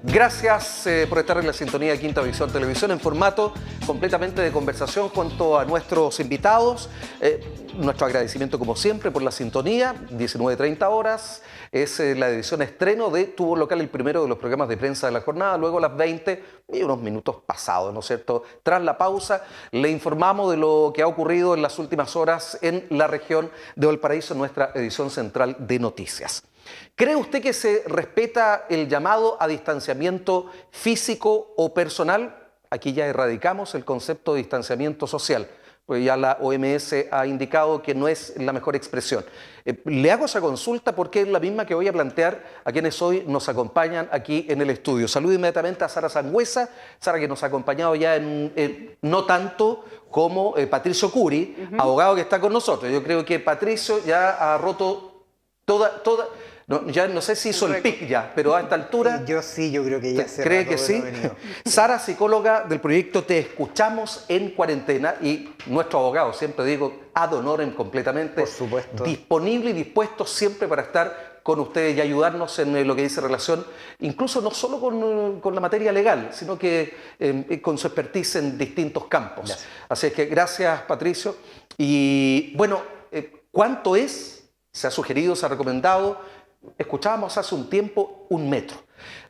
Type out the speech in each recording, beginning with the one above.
Gracias por estar en la sintonía de Quinta Visión Televisión en formato completamente de conversación junto a nuestros invitados. Nuestro agradecimiento como siempre por la sintonía, 19:30 horas. Es la edición estreno de Tu Voz Local, el primero de los programas de prensa de la jornada. Luego a las 20 y unos minutos pasados, ¿no es cierto? Tras la pausa, le informamos de lo que ha ocurrido en las últimas horas en la región de Valparaíso, en nuestra edición central de noticias. ¿Cree usted que se respeta el llamado a distanciamiento físico o personal? Aquí ya erradicamos el concepto de distanciamiento social, porque ya la OMS ha indicado que no es la mejor expresión. Le hago esa consulta porque es la misma que voy a plantear a quienes hoy nos acompañan aquí en el estudio. Saludo inmediatamente a Sara Sangüesa, Sara que nos ha acompañado ya no tanto como Patricio Curi, abogado que está con nosotros. Yo creo que Patricio ya ha roto ya no sé si hizo el pic ya, pero a esta altura... Yo creo que ya se ¿Cree que sí? Sara, psicóloga del proyecto Te Escuchamos en Cuarentena, y nuestro abogado, siempre digo, ad honorem completamente. Por supuesto. Disponible y dispuesto siempre para estar con ustedes y ayudarnos en lo que dice relación, incluso no solo con la materia legal, sino que con su expertise en distintos campos. Gracias. Así es que gracias, Patricio. Y bueno, ¿cuánto es? Se ha sugerido, se ha recomendado. Escuchábamos hace un tiempo 1 metro,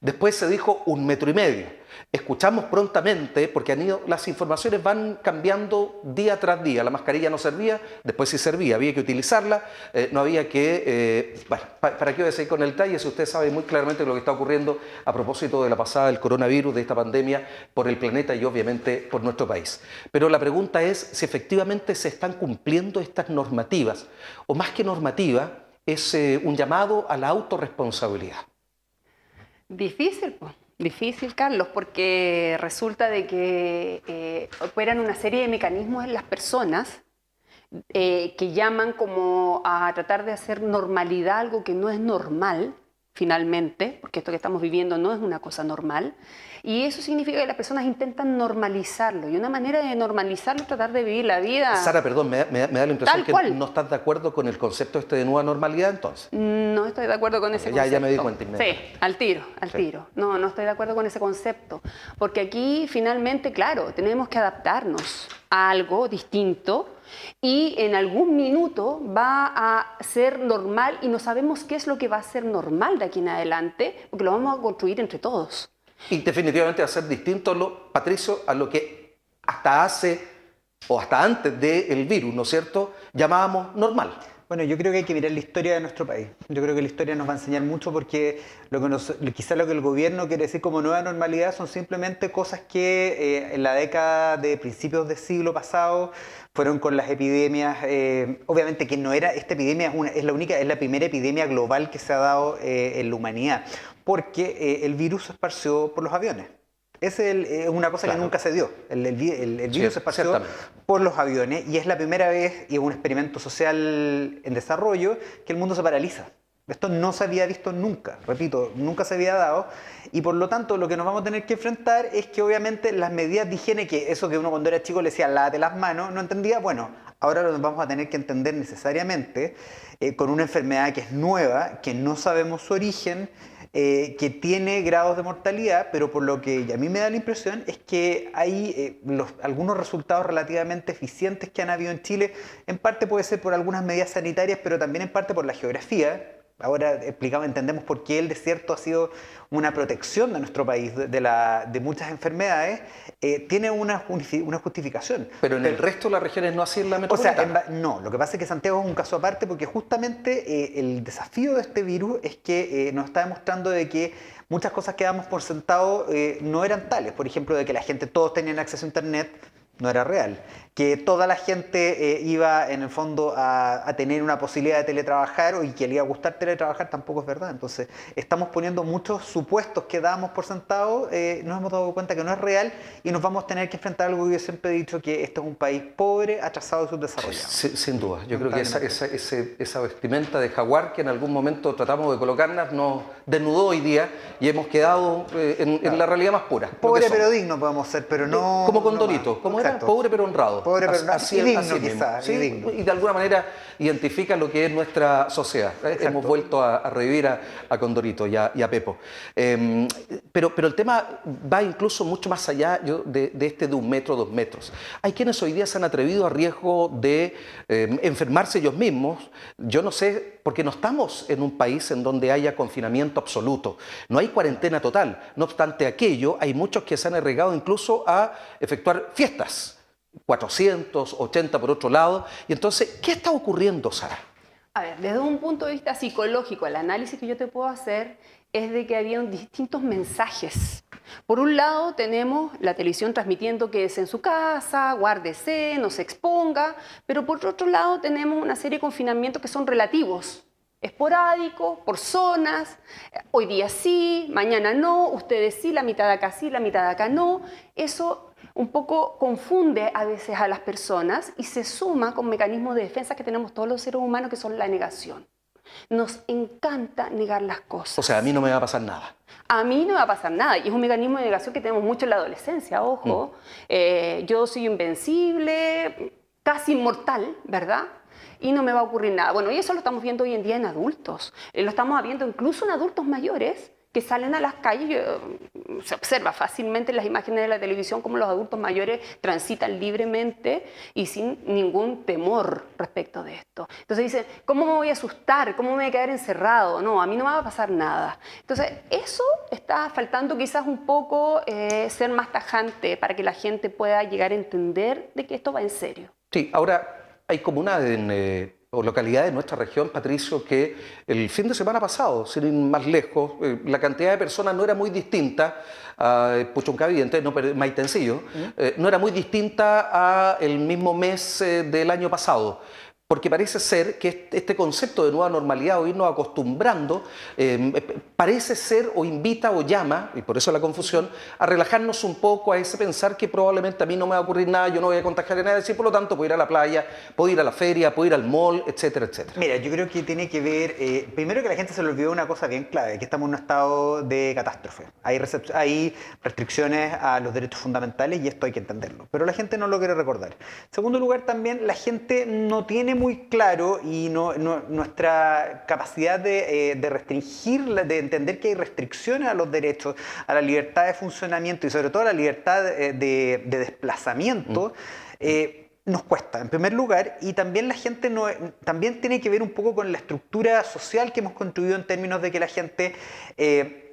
después se dijo 1,5 metros. Escuchamos prontamente, porque las informaciones van cambiando día tras día. La mascarilla no servía, después sí servía, había que utilizarla, no había que... bueno, ¿para qué voy a seguir con el detalle si usted sabe muy claramente lo que está ocurriendo a propósito de la pasada del coronavirus, de esta pandemia por el planeta y obviamente por nuestro país? Pero la pregunta es si efectivamente se están cumpliendo estas normativas, o más que normativa, es un llamado a la autorresponsabilidad. Difícil, Carlos, porque resulta de que operan una serie de mecanismos en las personas que llaman como a tratar de hacer normalidad algo que no es normal, finalmente, porque esto que estamos viviendo no es una cosa normal, y eso significa que las personas intentan normalizarlo, y una manera de normalizarlo es tratar de vivir la vida... Sara, perdón, me da la impresión que cual. no estás de acuerdo con el concepto de nueva normalidad, entonces. No estoy de acuerdo con ese concepto. Ya me di cuenta. Sí, al tiro. No estoy de acuerdo con ese concepto, porque aquí finalmente, claro, tenemos que adaptarnos a algo distinto, y en algún minuto va a ser normal y no sabemos qué es lo que va a ser normal de aquí en adelante, porque lo vamos a construir entre todos. Y definitivamente va a ser distinto, Patricio, a lo que hasta antes del virus, ¿no es cierto?, llamábamos normal. Bueno, yo creo que hay que mirar la historia de nuestro país. Yo creo que la historia nos va a enseñar mucho, porque quizás lo que el gobierno quiere decir como nueva normalidad son simplemente cosas que en la década de principios del siglo pasado fueron con las epidemias. Obviamente que no era, esta epidemia es la primera epidemia global que se ha dado en la humanidad, porque el virus se esparció por los aviones. Esa es una cosa que nunca se dio. El virus se esparció por los aviones, y es la primera vez, y es un experimento social en desarrollo, que el mundo se paraliza. Esto no se había visto nunca, repito, nunca se había dado, y por lo tanto lo que nos vamos a tener que enfrentar es que obviamente las medidas de higiene, que eso que uno cuando era chico le decía lávate las manos, no entendía, bueno, ahora lo vamos a tener que entender necesariamente con una enfermedad que es nueva, que no sabemos su origen, que tiene grados de mortalidad, pero por lo que a mí me da la impresión es que hay algunos resultados relativamente eficientes que han habido en Chile. En parte puede ser por algunas medidas sanitarias, pero también en parte por la geografía. Ahora entendemos por qué el desierto ha sido una protección de nuestro país de muchas enfermedades. Tiene una justificación. Pero en el resto de las regiones no así en la metropolitana. O sea, no, lo que pasa es que Santiago es un caso aparte, porque justamente el desafío de este virus es que nos está demostrando de que muchas cosas que damos por sentado no eran tales. Por ejemplo, de que todos tenían acceso a Internet, no era real. Que toda la gente iba en el fondo a tener una posibilidad de teletrabajar, y que le iba a gustar teletrabajar, tampoco es verdad. Entonces estamos poniendo muchos supuestos que dábamos por sentado, nos hemos dado cuenta que no es real, y nos vamos a tener que enfrentar a algo que yo siempre he dicho, que este es un país pobre, atrasado y subdesarrollado. Sin duda, yo creo que esa vestimenta de jaguar que en algún momento tratamos de colocarnos nos desnudó hoy día, y hemos quedado en la realidad más pura. Pobre pero digno podemos ser, pero no... Como Condorito, como era, pobre pero honrado. Pobre pero honrado, y digno quizás. ¿Sí? Y de alguna manera identifica lo que es nuestra sociedad. Hemos vuelto a revivir a Condorito y a Pepo. Pero el tema va incluso mucho más allá de 1 metro, 2 metros. Hay quienes hoy día se han atrevido a riesgo de enfermarse ellos mismos. Yo no sé, porque no estamos en un país en donde haya confinamiento absoluto. No hay cuarentena total. No obstante aquello, hay muchos que se han arriesgado incluso a efectuar fiestas. 480 por otro lado. Y entonces, ¿qué está ocurriendo, Sara? A ver, desde un punto de vista psicológico, el análisis que yo te puedo hacer es de que había distintos mensajes. Por un lado, tenemos la televisión transmitiendo que es en su casa, guárdese, no se exponga, pero por otro lado tenemos una serie de confinamientos que son relativos, esporádicos, por zonas, hoy día sí, mañana no, ustedes sí, la mitad de acá sí, la mitad de acá no. Eso un poco confunde a veces a las personas y se suma con mecanismos de defensa que tenemos todos los seres humanos, que son la negación. Nos encanta negar las cosas. O sea, a mí no me va a pasar nada. A mí no me va a pasar nada. Y es un mecanismo de negación que tenemos mucho en la adolescencia, ojo. Yo soy invencible, casi inmortal, ¿verdad? Y no me va a ocurrir nada. Bueno, y eso lo estamos viendo hoy en día en adultos. Lo estamos viendo incluso en adultos mayores que salen a las calles. Se observa fácilmente en las imágenes de la televisión cómo los adultos mayores transitan libremente y sin ningún temor respecto de esto. Entonces dicen, ¿cómo me voy a asustar? ¿Cómo me voy a quedar encerrado? No, a mí no me va a pasar nada. Entonces eso está faltando quizás un poco ser más tajante para que la gente pueda llegar a entender de que esto va en serio. Sí, ahora hay comunas o localidades de nuestra región, Patricio, que el fin de semana pasado, sin ir más lejos, la cantidad de personas no era muy distinta a Puchuncaví, Maitencillo, no era muy distinta al mismo mes del año pasado. Porque parece ser que este concepto de nueva normalidad o irnos acostumbrando parece ser o invita o llama, y por eso la confusión, a relajarnos un poco, a ese pensar que probablemente a mí no me va a ocurrir nada, yo no voy a contagiar a nadie, y por lo tanto puedo ir a la playa, puedo ir a la feria, puedo ir al mall, etcétera, etcétera. Mira, yo creo que tiene que ver, primero que la gente se le olvidó una cosa bien clave, que estamos en un estado de catástrofe. Hay restricciones a los derechos fundamentales y esto hay que entenderlo, pero la gente no lo quiere recordar. En segundo lugar, también la gente no tiene muy claro y nuestra capacidad de restringir, de entender que hay restricciones a los derechos, a la libertad de funcionamiento y sobre todo a la libertad de desplazamiento, nos cuesta, en primer lugar, y también la gente también tiene que ver un poco con la estructura social que hemos construido en términos de que la gente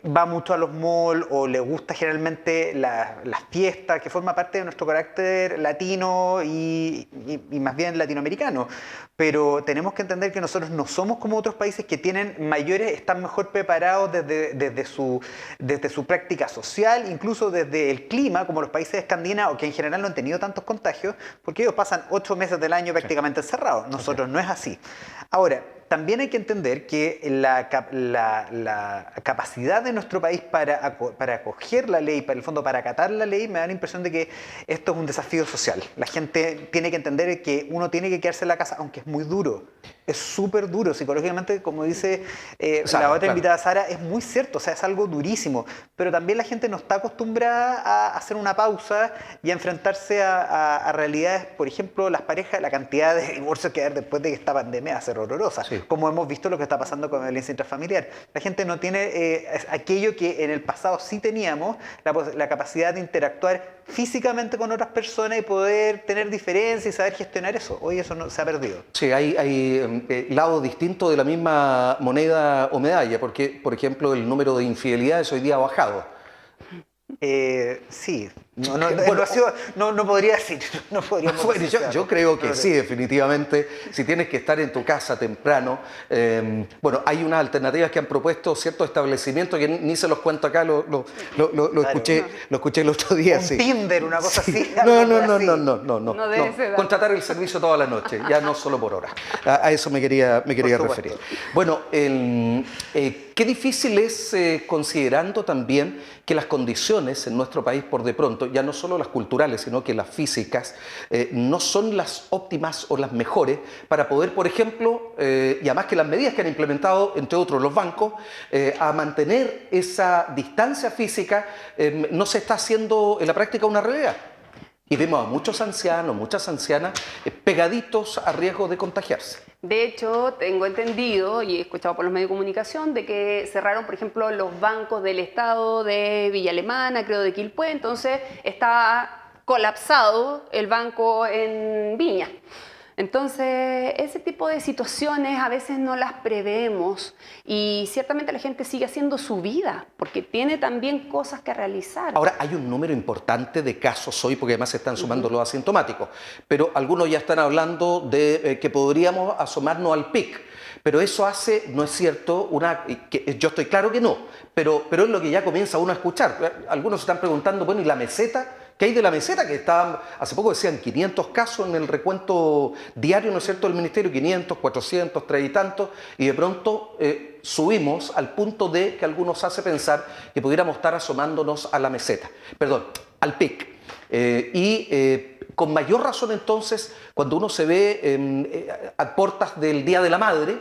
va mucho a los malls o le gusta generalmente las fiestas, que forma parte de nuestro carácter latino y más bien latinoamericano. Pero tenemos que entender que nosotros no somos como otros países que están mejor preparados desde su práctica social, incluso desde el clima, como los países escandinavos, que en general no han tenido tantos contagios, porque ellos pasan 8 meses del año prácticamente encerrados. Nosotros no es así. Ahora, también hay que entender que la capacidad de nuestro país para acoger la ley, para el fondo para acatar la ley, me da la impresión de que esto es un desafío social. La gente tiene que entender que uno tiene que quedarse en la casa, aunque es muy duro. Es súper duro psicológicamente, como dice la otra invitada Sara, es muy cierto, o sea, es algo durísimo, pero también la gente no está acostumbrada a hacer una pausa y a enfrentarse a realidades, por ejemplo, las parejas, la cantidad de divorcios que hay después de que esta pandemia va a ser horrorosa, como hemos visto lo que está pasando con la violencia intrafamiliar. La gente no tiene aquello que en el pasado sí teníamos, la capacidad de interactuar físicamente con otras personas y poder tener diferencias y saber gestionar eso. Hoy eso no, se ha perdido. Sí, hay lados distintos de la misma moneda o medalla, porque, por ejemplo, el número de infidelidades hoy día ha bajado. Sí, no podría decir. No podríamos bueno, yo creo que sí, definitivamente. Si tienes que estar en tu casa temprano, bueno, hay unas alternativas que han propuesto ciertos establecimientos que ni se los cuento acá, lo escuché el otro día. Un Tinder, una cosa así. No debe ser. Contratar el servicio toda la noche, ya no solo por hora. A eso me quería referir. Bueno, qué difícil es considerando también que las condiciones en nuestro país, por de pronto, ya no solo las culturales, sino que las físicas, no son las óptimas o las mejores para poder, por ejemplo, y además que las medidas que han implementado, entre otros los bancos, a mantener esa distancia física, no se está haciendo en la práctica una realidad. Y vemos a muchos ancianos, muchas ancianas pegaditos a riesgo de contagiarse. De hecho, tengo entendido y he escuchado por los medios de comunicación de que cerraron, por ejemplo, los bancos del estado de Villa Alemana, creo de Quilpué, entonces está colapsado el banco en Viña. Entonces, ese tipo de situaciones a veces no las prevemos y ciertamente la gente sigue haciendo su vida porque tiene también cosas que realizar. Ahora, hay un número importante de casos hoy, porque además se están sumando los asintomáticos, pero algunos ya están hablando de que podríamos asomarnos al pic. Pero eso hace, no es cierto, yo estoy claro que no, pero es lo que ya comienza uno a escuchar. Algunos se están preguntando, bueno, ¿y la meseta? ¿Qué hay de la meseta? Que estaban, hace poco decían 500 casos en el recuento diario, ¿no es cierto?, del Ministerio, 500, 400, 3 y tantos, y de pronto subimos al punto de que algunos hace pensar que pudiéramos estar asomándonos a la meseta, perdón, al pic. Con mayor razón entonces, cuando uno se ve a puertas del Día de la Madre,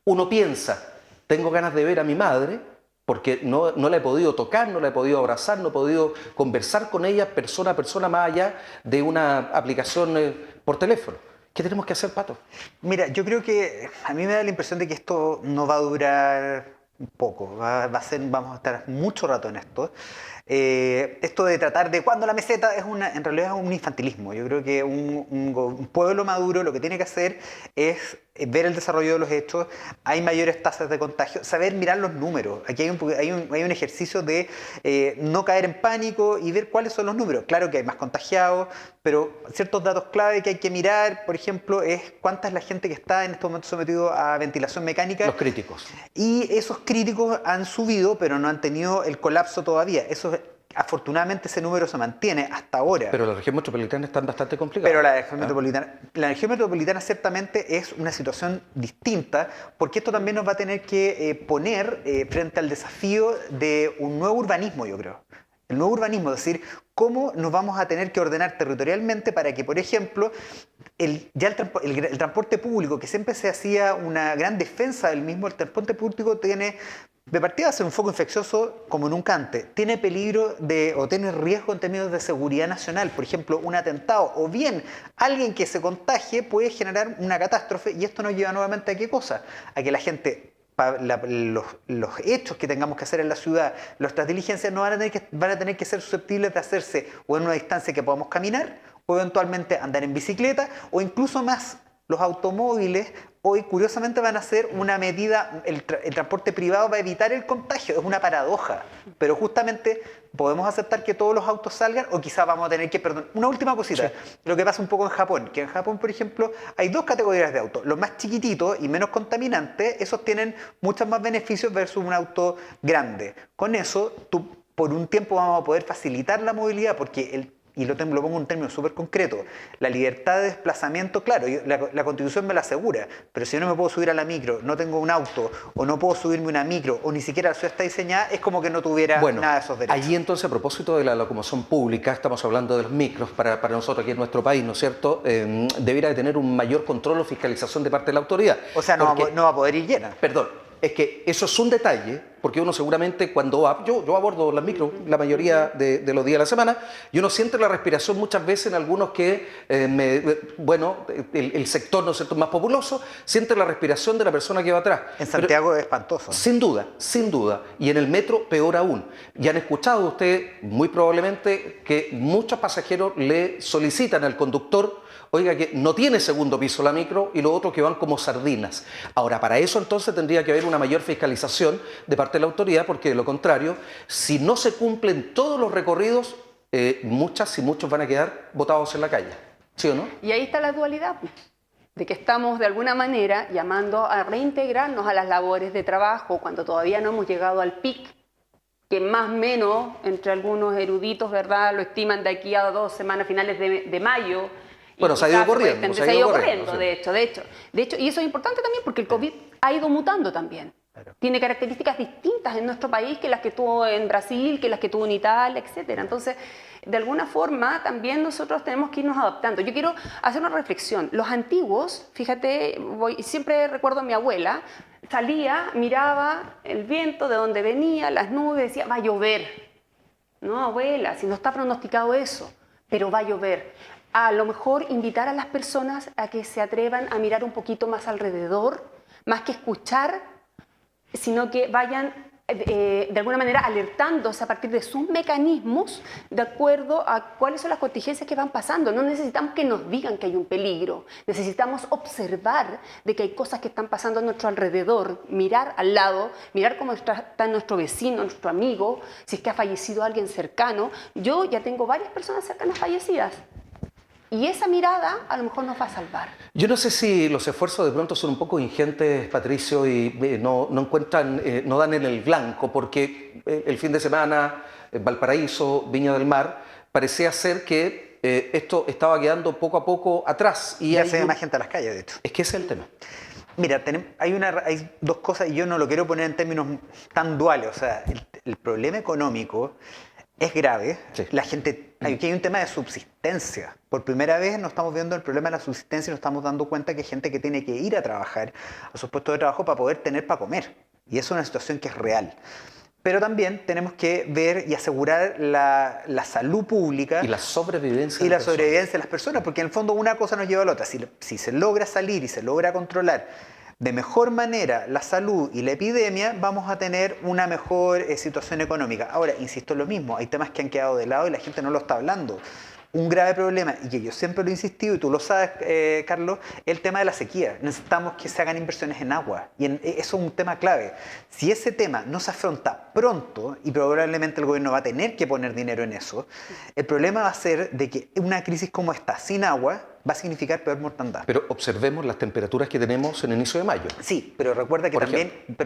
uno piensa, tengo ganas de ver a mi madre, porque no la he podido tocar, no la he podido abrazar, no he podido conversar con ella persona a persona más allá de una aplicación por teléfono. ¿Qué tenemos que hacer, Pato? Mira, yo creo que a mí me da la impresión de que esto no va a durar poco, vamos a estar mucho rato en esto. Esto de tratar de cuándo la meseta en realidad es un infantilismo. Yo creo que un pueblo maduro lo que tiene que hacer es ver el desarrollo de los hechos. Hay mayores tasas de contagio, saber mirar los números. Aquí hay un ejercicio de no caer en pánico y ver cuáles son los números. Claro que hay más contagiados, pero ciertos datos clave que hay que mirar, por ejemplo, es cuánta es la gente que está en este momento sometido a ventilación mecánica. Los críticos. Y esos críticos han subido, pero no han tenido el colapso todavía. Afortunadamente ese número se mantiene hasta ahora. Pero la región metropolitana está bastante complicada. Pero la región metropolitana ciertamente es una situación distinta, porque esto también nos va a tener que poner frente al desafío de un nuevo urbanismo, yo creo. El nuevo urbanismo, es decir, cómo nos vamos a tener que ordenar territorialmente para que, por ejemplo, el transporte público, que siempre se hacía una gran defensa del mismo, el transporte público tiene... De partida ser un foco infeccioso como nunca antes. Tiene peligro o tiene riesgo en términos de seguridad nacional. Por ejemplo, un atentado o bien alguien que se contagie puede generar una catástrofe y esto nos lleva nuevamente a ¿qué cosa? A que la gente, los hechos que tengamos que hacer en la ciudad, nuestras diligencias no van a tener que ser susceptibles de hacerse o en una distancia que podamos caminar o eventualmente andar en bicicleta o incluso más. Los automóviles hoy curiosamente van a ser una medida, el transporte privado va a evitar el contagio, es una paradoja, pero justamente podemos aceptar que todos los autos salgan o quizás vamos a tener que, perdón, una última cosita, sí. Lo que pasa un poco en Japón, que en Japón, por ejemplo, hay dos categorías de autos, los más chiquititos y menos contaminantes, esos tienen muchos más beneficios versus un auto grande. Con eso, por un tiempo vamos a poder facilitar la movilidad porque y lo pongo en un término súper concreto, la libertad de desplazamiento, claro, la Constitución me la asegura, pero si yo no me puedo subir a la micro, no tengo un auto, o no puedo subirme a una micro, o ni siquiera la ciudad está diseñada, es como que no tuviera nada de esos derechos. Allí entonces, a propósito de la locomoción pública, estamos hablando de los micros para nosotros aquí en nuestro país, ¿no es cierto? Debiera de tener un mayor control o fiscalización de parte de la autoridad. O sea, no va a poder ir llena. Perdón, es que eso es un detalle, porque uno seguramente cuando va, yo abordo las micros la mayoría de los días de la semana, y uno siente la respiración muchas veces en algunos que, el sector, ¿no es cierto?, más populoso, siente la respiración de la persona que va atrás. En Santiago es espantoso. Sin duda, y en el metro peor aún. Y han escuchado ustedes muy probablemente que muchos pasajeros le solicitan al conductor, oiga, que no tiene segundo piso la micro y los otros que van como sardinas. Ahora, para eso entonces tendría que haber una mayor fiscalización de parte de la autoridad, porque de lo contrario, si no se cumplen todos los recorridos, muchas y muchos van a quedar botados en la calle. ¿Sí o no? Y ahí está la dualidad, de que estamos de alguna manera llamando a reintegrarnos a las labores de trabajo cuando todavía no hemos llegado al pic, que más o menos, entre algunos eruditos, ¿verdad?, lo estiman de aquí a 2 semanas, finales de mayo. Bueno, se ha ido corriendo. Se ha ido corriendo, sí. De hecho, y eso es importante también porque el COVID ha ido mutando también. Claro. Tiene características distintas en nuestro país que las que tuvo en Brasil, que las que tuvo en Italia, etc. Entonces, de alguna forma, también nosotros tenemos que irnos adaptando. Yo quiero hacer una reflexión. Los antiguos, fíjate, siempre recuerdo a mi abuela, salía, miraba el viento, de dónde venía, las nubes, decía, va a llover. No, abuela, si no está pronosticado eso. pero va a llover. A lo mejor invitar a las personas a que se atrevan a mirar un poquito más alrededor, más que escuchar, sino que vayan de alguna manera alertándose a partir de sus mecanismos de acuerdo a cuáles son las contingencias que van pasando. No necesitamos que nos digan que hay un peligro, necesitamos observar de que hay cosas que están pasando a nuestro alrededor, mirar al lado, mirar cómo está nuestro vecino, nuestro amigo, si es que ha fallecido alguien cercano. Yo ya tengo varias personas cercanas fallecidas. Y esa mirada a lo mejor nos va a salvar. Yo no sé si los esfuerzos de pronto son un poco ingentes, Patricio, y no encuentran, no dan en el blanco, porque el fin de semana, Valparaíso, Viña del Mar, parecía ser que esto estaba quedando poco a poco atrás. Y ya se ve más gente a las calles, de hecho. Es que ese es el tema. Mira, hay dos cosas, y yo no lo quiero poner en términos tan duales. O sea, el problema económico es grave. Sí. La gente, aquí hay un tema de subsistencia. Por primera vez no estamos viendo el problema de la subsistencia y nos estamos dando cuenta que hay gente que tiene que ir a trabajar a sus puestos de trabajo para poder tener para comer. Y eso es una situación que es real. Pero también tenemos que ver y asegurar la salud pública. Y la sobrevivencia. Y la sobrevivencia de las personas, porque en el fondo una cosa nos lleva a la otra. Si se logra salir y se logra controlar de mejor manera la salud y la epidemia, vamos a tener una mejor situación económica. Ahora, insisto en lo mismo, hay temas que han quedado de lado y la gente no lo está hablando. Un grave problema, y que yo siempre lo he insistido, y tú lo sabes, Carlos, el tema de la sequía. Necesitamos que se hagan inversiones en agua, y eso es un tema clave. Si ese tema no se afronta pronto, y probablemente el gobierno va a tener que poner dinero en eso, el problema va a ser de que una crisis como esta, sin agua, va a significar peor mortandad. Pero observemos las temperaturas que tenemos en el inicio de mayo. Sí, pero recuerda que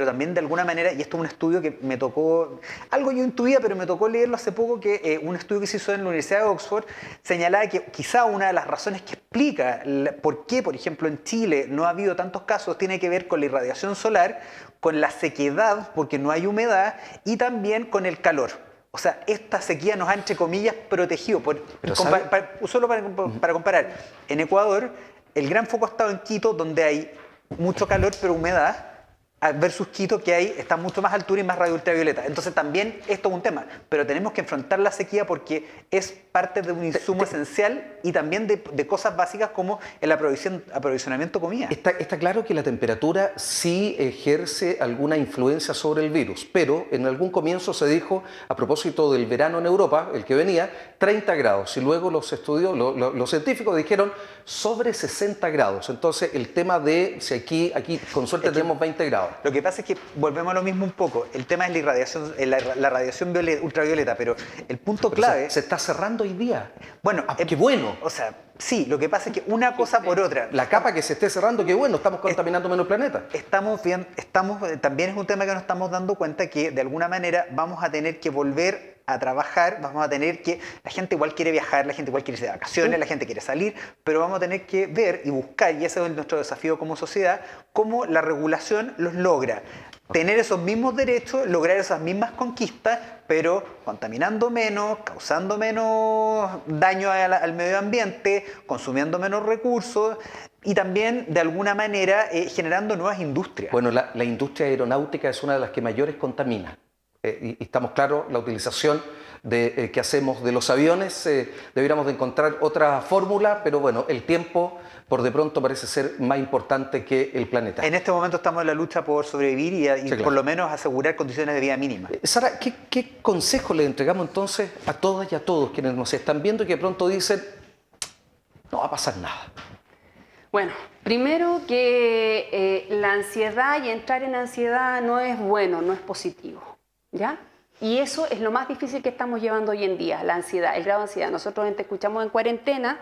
también de alguna manera, y esto es un estudio que me tocó, algo yo intuía, pero me tocó leerlo hace poco, que un estudio que se hizo en la Universidad de Oxford señalaba que quizá una de las razones que explica por qué, por ejemplo, en Chile no ha habido tantos casos tiene que ver con la irradiación solar, con la sequedad, porque no hay humedad, y también con el calor. O sea, esta sequía nos ha, entre comillas, protegido. Solo para comparar, en Ecuador, el gran foco ha estado en Quito, donde hay mucho calor pero humedad, versus Quito, que está mucho más altura y más radio ultravioleta. Entonces también esto es un tema, pero tenemos que enfrentar la sequía porque es parte de un insumo esencial y también de cosas básicas como el aprovisionamiento de comida. Está claro que la temperatura sí ejerce alguna influencia sobre el virus, pero en algún comienzo se dijo, a propósito del verano en Europa, el que venía, 30 grados, y luego los científicos dijeron sobre 60 grados. Entonces el tema de si aquí con suerte tenemos 20 grados. Lo que pasa es que volvemos a lo mismo un poco. El tema es la irradiación, la radiación ultravioleta, pero el punto clave... Se está cerrando hoy día. Bueno, ¡qué bueno! O sea, sí, lo que pasa es que una cosa por otra... La capa que se esté cerrando, qué bueno, estamos contaminando menos el planeta. También es un tema que nos estamos dando cuenta que de alguna manera vamos a tener que volver a trabajar, vamos a tener que... La gente igual quiere viajar, la gente igual quiere irse de vacaciones, la gente quiere salir, pero vamos a tener que ver y buscar, y ese es nuestro desafío como sociedad, cómo la regulación los logra. Tener esos mismos derechos, lograr esas mismas conquistas, pero contaminando menos, causando menos daño al medio ambiente, consumiendo menos recursos y también, de alguna manera, generando nuevas industrias. Bueno, la industria aeronáutica es una de las que mayores contamina. Y estamos claros, la utilización que hacemos de los aviones, deberíamos de encontrar otra fórmula, pero bueno, el tiempo por de pronto parece ser más importante que el planeta. En este momento estamos en la lucha por sobrevivir y sí, claro, por lo menos asegurar condiciones de vida mínimas. Sara, ¿qué consejo le entregamos entonces a todas y a todos quienes nos están viendo y que de pronto dicen, no va a pasar nada? Bueno, primero que la ansiedad y entrar en ansiedad no es bueno, no es positivo, ¿ya? Y eso es lo más difícil que estamos llevando hoy en día, la ansiedad, el grado de ansiedad. Nosotros te escuchamos en cuarentena,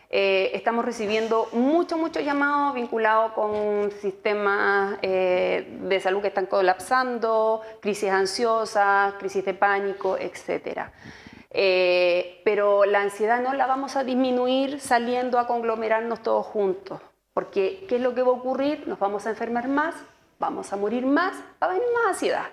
estamos recibiendo muchos llamados vinculados con sistemas de salud que están colapsando, crisis ansiosas, crisis de pánico, etc. Pero la ansiedad no la vamos a disminuir saliendo a conglomerarnos todos juntos, porque ¿qué es lo que va a ocurrir? Nos vamos a enfermar más, vamos a morir más, va a venir más ansiedad.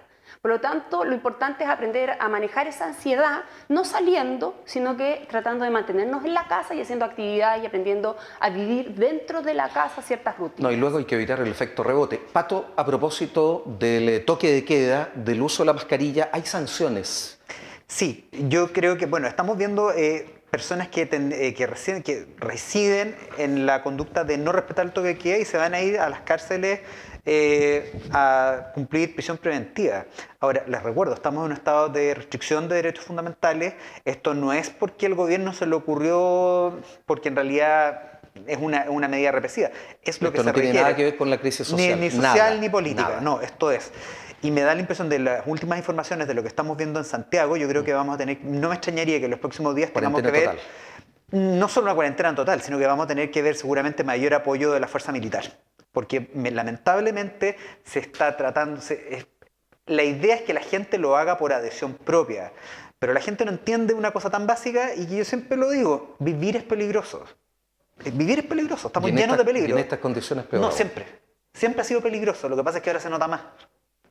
Por lo tanto, lo importante es aprender a manejar esa ansiedad, no saliendo, sino que tratando de mantenernos en la casa y haciendo actividades y aprendiendo a vivir dentro de la casa ciertas rutinas. No, y luego hay que evitar el efecto rebote. Pato, a propósito del toque de queda, del uso de la mascarilla, ¿hay sanciones? Sí, yo creo que, bueno, estamos viendo personas que residen en la conducta de no respetar el toque de queda y se van a ir a las cárceles a cumplir prisión preventiva. Ahora, les recuerdo, estamos en un estado de restricción de derechos fundamentales. Esto no es porque el gobierno se le ocurrió, porque en realidad es una medida represiva. Es lo que se requiere. Esto no tiene nada que ver con la crisis social. Ni social nada, ni política. Nada. No, esto es. Y me da la impresión de las últimas informaciones de lo que estamos viendo en Santiago, yo creo que vamos a tener, no me extrañaría que en los próximos días tengamos que ver, no solo una cuarentena en total, sino que vamos a tener que ver seguramente mayor apoyo de la fuerza militar. Porque lamentablemente se está tratando, la idea es que la gente lo haga por adhesión propia, pero la gente no entiende una cosa tan básica y que yo siempre lo digo, vivir es peligroso. Vivir es peligroso, estamos llenos de peligro. ¿Y en estas condiciones peor? No, siempre. Siempre ha sido peligroso, lo que pasa es que ahora se nota más.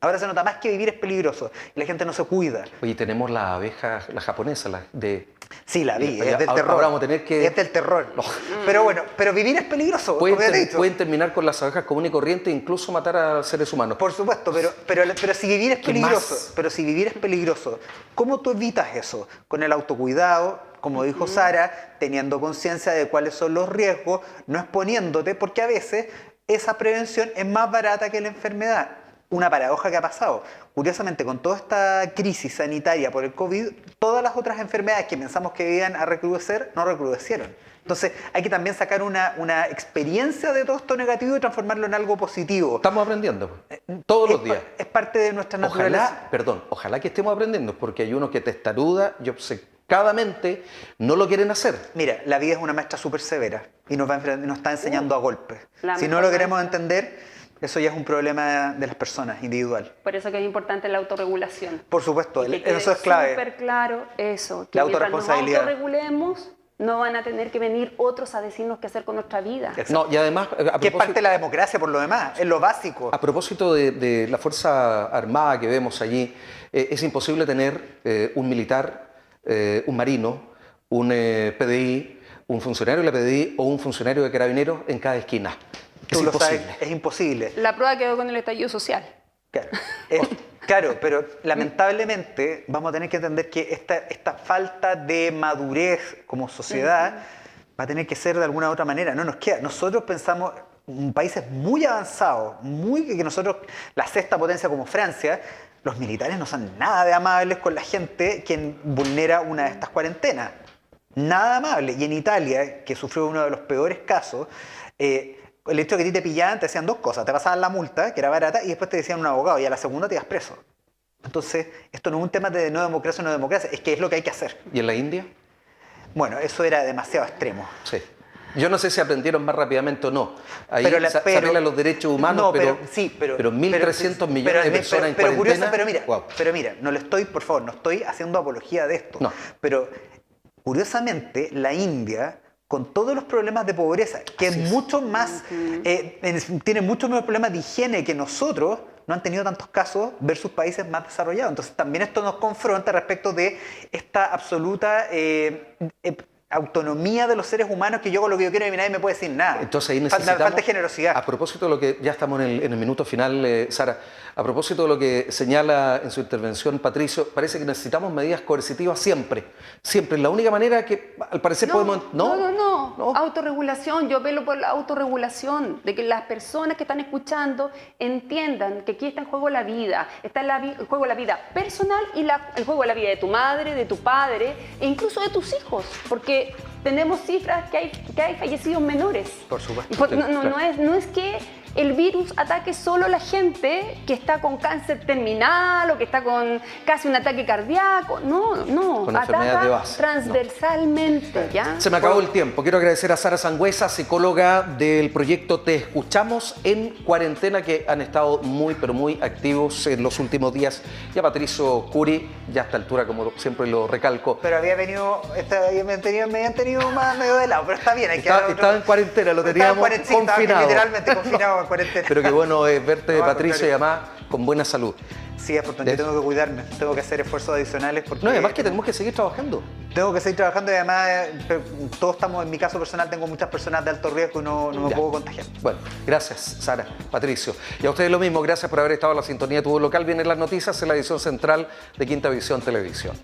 Ahora se nota más que vivir es peligroso y la gente no se cuida. Oye, tenemos las abejas, las japonesas, las de... Sí, la vi, es del terror. Ahora vamos a tener que... Es del terror. No. Pero bueno, pero vivir es peligroso. Pueden terminar con las abejas comunes y corrientes e incluso matar a seres humanos. Por supuesto, pero si vivir es peligroso, ¿cómo tú evitas eso? Con el autocuidado, como dijo Sara, teniendo conciencia de cuáles son los riesgos, no exponiéndote, porque a veces esa prevención es más barata que la enfermedad. Una paradoja que ha pasado. Curiosamente, con toda esta crisis sanitaria por el COVID, todas las otras enfermedades que pensamos que iban a recrudecer, no recrudecieron. Entonces, hay que también sacar una experiencia de todo esto negativo y transformarlo en algo positivo. Estamos aprendiendo, todos los días. Es parte de nuestra naturaleza. Ojalá que estemos aprendiendo, porque hay uno que testaruda y obcecadamente no lo quieren hacer. Mira, la vida es una maestra súper severa y nos está enseñando a golpes. Si no lo queremos entender... Eso ya es un problema de las personas, individual. Por eso que es importante la autorregulación. Por supuesto, eso es clave. Es súper claro eso. Que la autorresponsabilidad. Mientras nos autorregulemos, no van a tener que venir otros a decirnos qué hacer con nuestra vida. No, y además... Que es parte de la democracia, por lo demás, es lo básico. A propósito de la Fuerza Armada que vemos allí, es imposible tener un militar, un marino, un PDI, un funcionario de la PDI o un funcionario de Carabineros en cada esquina. Tú lo sabes, es imposible. La prueba quedó con el estallido social. Claro, pero lamentablemente vamos a tener que entender que esta falta de madurez como sociedad va a tener que ser de alguna u otra manera. No nos queda. Nosotros pensamos, países muy avanzados, que nosotros, la sexta potencia como Francia, los militares no son nada de amables con la gente que vulnera una de estas cuarentenas. Nada amable. Y en Italia, que sufrió uno de los peores casos, el hecho de que a ti te pillaban, te decían dos cosas. Te pasaban la multa, que era barata, y después te decían un abogado, y a la segunda te ibas preso. Entonces, esto no es un tema de no democracia o no democracia, es que es lo que hay que hacer. ¿Y en la India? Bueno, eso era demasiado extremo. Sí. Yo no sé si aprendieron más rápidamente o no. Ahí se arreglan los derechos humanos, no, pero 1.300 millones de personas en cuarentena. Pero mira, no estoy haciendo apología de esto. No. Pero curiosamente, la India, con todos los problemas de pobreza, que es mucho más, tiene muchos menos problemas de higiene que nosotros, no han tenido tantos casos versus países más desarrollados. Entonces también esto nos confronta respecto de esta absoluta autonomía de los seres humanos, que yo con lo que yo quiero y nadie me puede decir nada. Entonces ahí necesitamos, falta generosidad. A propósito de lo que, ya estamos en el minuto final, Sara, a propósito de lo que señala en su intervención Patricio, parece que necesitamos medidas coercitivas siempre. Siempre. Es la única manera que al parecer podemos... No. Autorregulación. Yo velo por la autorregulación, de que las personas que están escuchando entiendan que aquí está en juego la vida. Está en juego la vida personal y en juego la vida de tu madre, de tu padre e incluso de tus hijos. Porque tenemos cifras que hay fallecidos menores. Por supuesto. No es que el virus ataque solo a la gente que está con cáncer terminal o que está con casi un ataque cardíaco. No. Con enfermedades de base. Transversalmente. ¿Ya? Se me acabó el tiempo. Quiero agradecer a Sara Sangüesa, psicóloga del proyecto Te Escuchamos en Cuarentena, que han estado muy, pero muy activos en los últimos días. Y a Patricio Curi, ya a esta altura, como siempre lo recalco. Pero me habían tenido más medio de lado, pero está bien. Estaba en cuarentena, lo teníamos confinado. Literalmente confinado en cuarentena. Pero qué bueno es verte, Patricio, y además con buena salud. Sí, es porque yo tengo que cuidarme, tengo que hacer esfuerzos adicionales. Porque no, además que tenemos que seguir trabajando. Tengo que seguir trabajando y además todos estamos, en mi caso personal, tengo muchas personas de alto riesgo y no me puedo contagiar. Bueno, gracias, Sara, Patricio. Y a ustedes lo mismo, gracias por haber estado en la sintonía de Tu Voz Local. Vienen las noticias en la edición central de Quinta Visión Televisión.